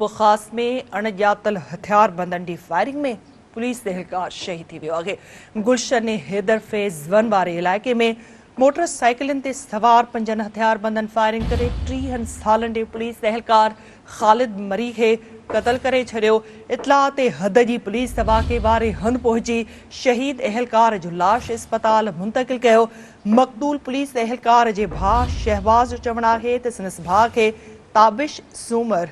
बुखास में अणॼातल हथियार बंदनि जी फायरिंग में पुलिस एहलकार शहीद थी वियो आहे। गुलशन हैदर फेज़ 1 वारे इलाइक़े में मोटरसाइकिलनि ते सवार 5 हथियार बंदनि फायरिंग करे 30 सालनि जे पुलिस एहलकार ख़ालिद मरी खे क़तल करे छॾियो। इतलाह ते हद जी पुलिस वाक़े वारे हंधि पहुची शहीद एहलकार जो लाश अस्पताल मुंतक़िल कयो। मक़तूल पुलिस एहलकार जे भाउ शहबाज़ जो चवणु आहे त संदसि भाउ खे ताबिश सूमर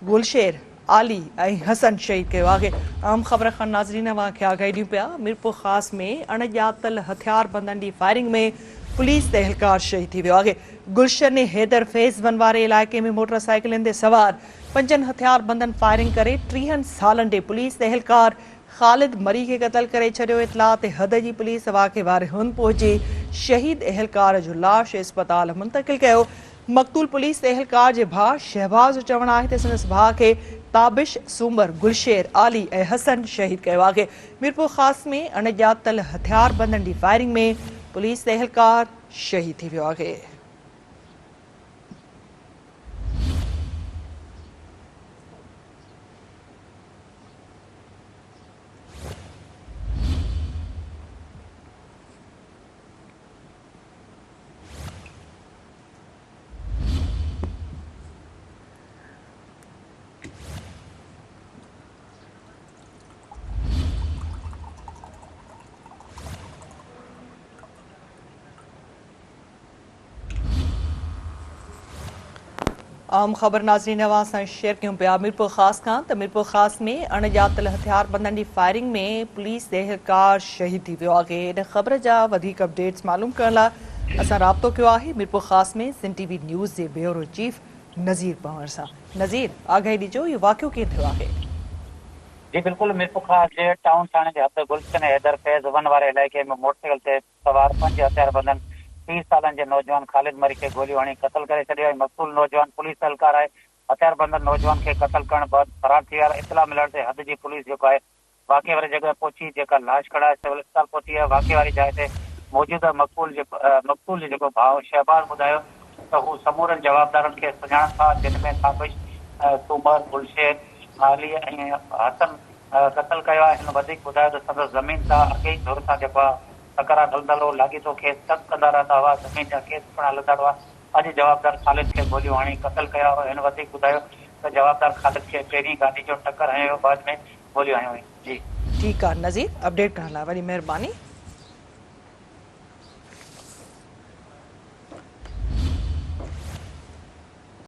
गुलशेर आली ऐं हसन शहीद कयो आहे। आम ख़बर खां नाज़रीन वाक़िया आगाही ॾियूं पिया। मीरपुर ख़ास में अणॼातल हथियार बंदनि जी फायरिंग में पुलिस एहलकार शहीद थी वियो आहे। गुलशन हैदर फेज़ 1 वारे इलाइक़े में मोटरसाइकिलनि ते सवार 5 हथियार बंदनि फायरिंग करे 30 सालनि जे पुलिस एहलकार ख़ालिद मरी खे क़तल करे छॾियो। इतलाह ते हद जी पुलिस वाक़े वारे हंधि पहुची शहीद एहलकार जो लाश अस्पताल मुंतक़िल कयो। मक़तूल पुलिस एहलकार जे भाउ शहबाज़ जो चवणु आहे त संदसि भाउ खे ताबिश सूमर गुलशेर आली ऐं हसन शहीद कयो आहे। मीरपुर ख़ास में अणॼातल हथियार बंदनि जी फायरिंग में पुलिस एहलकार शहीद थी वियो आहे। आम ख़बर नाज़रीन अवां सां शेयर कयूं पिया। मीरपुर ख़ास खां त मीरपुर ख़ास में अणॼातल हथियार बंदनि जी फायरिंग में पुलिस एहलकार शहीद थी वियो आहे। इन ख़बर जा वधीक अपडेट्स मालूम करण लाइ असां राब्तो कयो आहे मीरपुर ख़ास में सिंध टीवी न्यूज़ जे ब्यूरो चीफ नज़ीर पंवर सां। नज़ीर, आगाही ॾिजो, इहो वाक़ियो कीअं थियो आहे? जी बिल्कुल, मीरपुर खास जे टाउन थाने जे हद गुलशन हैदर फेज़ 1 वारे इलाइक़े में मोटरसाइकिल ते सवार 5 हथियार बंदनि 30 सालनि जे नौजवान ख़ालिद मरी खे गोलियूं हणी क़तल करे छॾियो। मक़तूल नौजवान पुलिस एहलकार आहे। हथियार बंदनि नौजवान खे क़तल करण बैदि फरार थी विया। इतला मिलण ते हद जी पुलिस जेको आहे वाक़े वारी जॻह पहुची जेका लाश कढाए सिविल अस्पताल पहुती आहे। वाक़े वारी जाइ ते मौजूदा मक़तूल जो जेको भाउ शहबाज़ ॿुधायो त हू समूरनि जवाबदारनि खे सुञाणनि था, जिन में ताबिश सूमर गुलशेर आली ऐं हसन क़तल कयो आहे। हिन वधीक ॿुधायो त संदसि ज़मीन सां अॻे धुर सां जेको आहे तकरार हलंदड़ हो, लाॻीतो खेस तंग कंदा रहंदा हुआ, ज़मीन जा केस पिण हलंदड़ हुआ। अॼु जवाबदार ख़ालिद खे गोलियूं हणी क़तल कया हुआ। हिन वधीक ॿुधायो त जवाबदार ख़ालिद खे पहिरीं गाॾी जो टकर हयो, बाद में गोलियूं हयूं। जी ठीकु आहे नज़ीर, अपडेट करण लाइ वॾी महिरबानी।